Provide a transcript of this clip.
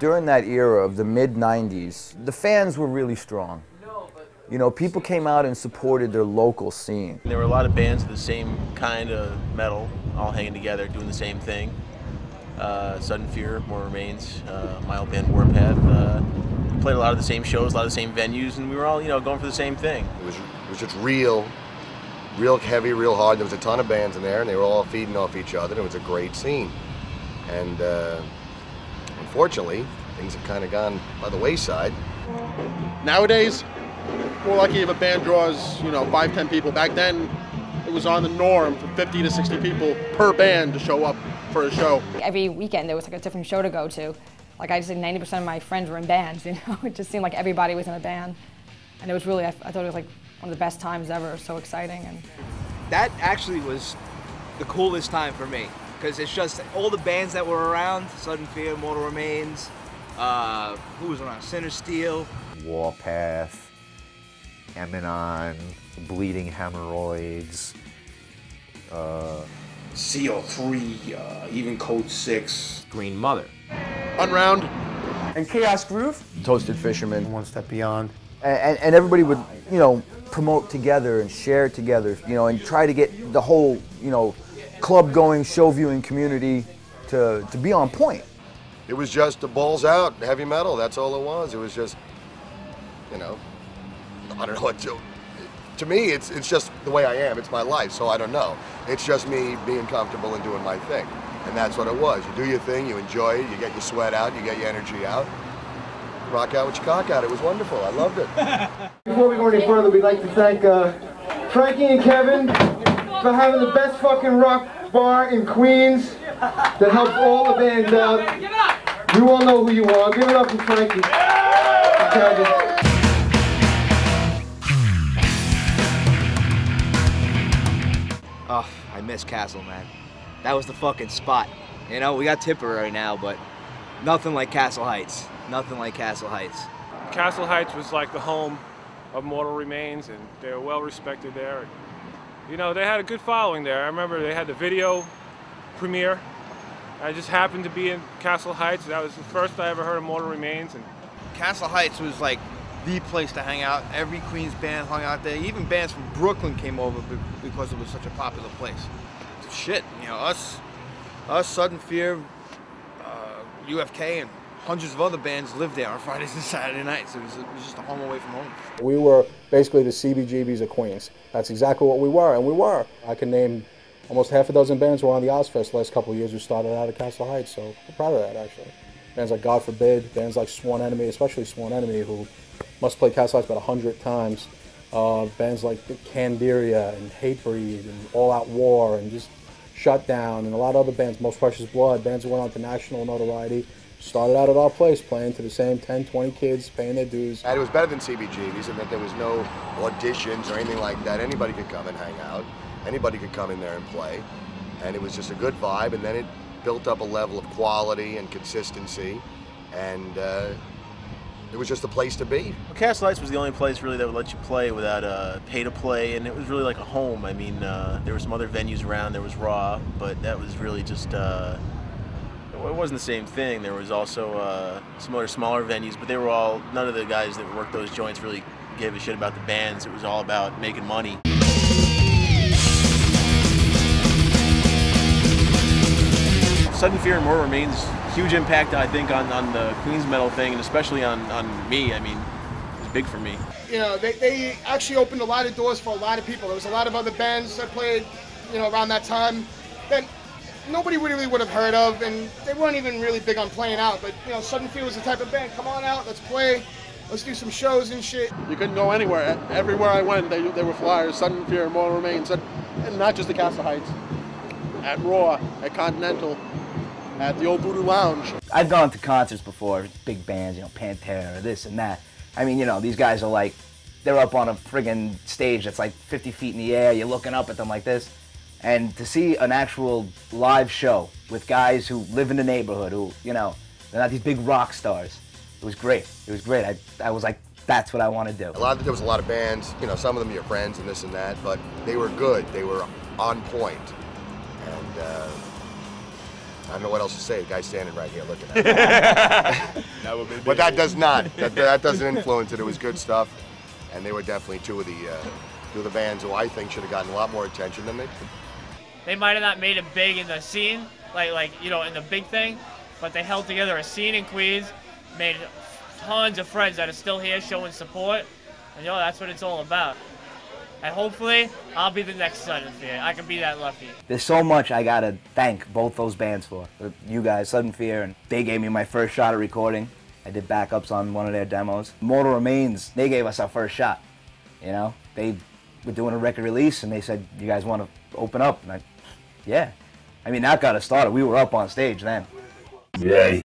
During that era of the mid-90s, the fans were really strong. You know, people came out and supported their local scene. There were a lot of bands of the same kind of metal, all hanging together, doing the same thing. Sudden Fear, More Remains, my old band Warpath. We played a lot of the same shows, a lot of the same venues, and we were all, you know, going for the same thing. It was just real heavy, real hard. There was a ton of bands in there, and they were all feeding off each other. It was a great scene. And unfortunately, things have kind of gone by the wayside. Nowadays, we're lucky if a band draws, you know, 5, 10 people. Back then, it was on the norm for 50 to 60 people per band to show up for a show. Every weekend there was like a different show to go to. Like I said, 90% of my friends were in bands, you know? It just seemed like everybody was in a band. And it was really, I thought it was like one of the best times ever, so exciting. And that actually was the coolest time for me, because it's just all the bands that were around, Sudden Fear, Mortal Remains, who was around, Sinner Steel, Warpath, Eminon, Bleeding Hemorrhoids, CO3, even Code 6, Green Mother, Unround, and Chaos Groove, Toasted Fisherman, One Step Beyond. And everybody would, you know, promote together and share together, you know, and try to get the whole, you know, club going, show viewing community to be on point. It was just the balls out, heavy metal, that's all it was. It was just, you know, I don't know what to me, it's just the way I am. It's my life, so I don't know. It's just me being comfortable and doing my thing. And that's what it was. You do your thing, you enjoy it, you get your sweat out, you get your energy out. Rock out with your cock out. It was wonderful. I loved it. Before we go any further, we'd like to thank Frankie and Kevin for having the best fucking rock bar in Queens that helps all the bands out. You all know who you are. Give it up for Frankie. Oh, I miss Castle, man. That was the fucking spot. You know, we got Tipperary now, but nothing like Castle Heights. Nothing like Castle Heights. Castle Heights was like the home of Mortal Remains, and they were well respected there. You know, they had a good following there. I remember they had the video premiere. I just happened to be in Castle Heights. That was the first I ever heard of Mortal Remains. And Castle Heights was like the place to hang out. Every Queens band hung out there. Even bands from Brooklyn came over because it was such a popular place. Shit, you know, us, Sudden Fear, UFK, and hundreds of other bands lived there on Fridays and Saturday nights. It was just a home away from home. We were basically the CBGBs of Queens. That's exactly what we were, and we were. I can name almost half a dozen bands who were on the Ozfest the last couple of years who started out at Castle Heights, so we're proud of that, actually. Bands like God Forbid, bands like Sworn Enemy, especially Sworn Enemy, who must play Castle Heights about 100 times. Bands like Candiria and Hatebreed and All Out War and just Shutdown and a lot of other bands, Most Precious Blood, bands who went on to national notoriety. Started out at our place, playing to the same 10, 20 kids, paying their dues. And it was better than CBGB's in that there was no auditions or anything like that. Anybody could come and hang out. Anybody could come in there and play. And it was just a good vibe, and then it built up a level of quality and consistency, and it was just a place to be. Well, Castle Heights was the only place really that would let you play without pay to play, and it was really like a home. I mean, there were some other venues around. There was Raw, but that was really just, it wasn't the same thing. There was also some other smaller venues, but they were all, none of the guys that worked those joints really gave a shit about the bands. It was all about making money. Sudden Fear and Mortal Remains, huge impact, I think, on the Queens metal thing, and especially on me. I mean, it was big for me. You know, they actually opened a lot of doors for a lot of people. There was a lot of other bands that played, you know, around that time that nobody really would have heard of, and they weren't even really big on playing out. But, you know, Sudden Fear was the type of band, come on out, let's play, let's do some shows and shit. You couldn't go anywhere. Everywhere I went, they were flyers, Sudden Fear, Mortal Remains, and not just at Castle Heights, at Raw, at Continental, at the old Voodoo Lounge. I've gone to concerts before, big bands, you know, Pantera, this and that. I mean, you know, these guys are like, they're up on a friggin' stage that's like 50 feet in the air, you're looking up at them like this. And to see an actual live show with guys who live in the neighborhood, who, you know, they're not these big rock stars, it was great. It was great. I was like, that's what I want to do. There was a lot of bands, you know, some of them your friends and this and that, but they were good. They were on point. And I don't know what else to say. The guy's standing right here looking at me. But that does not. That doesn't influence it. It was good stuff, and they were definitely two of the bands who I think should have gotten a lot more attention than they did. They might have not made it big in the scene, like you know, in the big thing, but they held together a scene in Queens, made tons of friends that are still here showing support, and you know, that's what it's all about. And hopefully, I'll be the next Sudden Fear. I can be that lucky. There's so much I gotta thank both those bands for. You guys, Sudden Fear, and they gave me my first shot at recording. I did backups on one of their demos. Mortal Remains, they gave us our first shot. You know, they were doing a record release and they said, "You guys want to open up?" And yeah. I mean, that got us started. We were up on stage then. Yeah.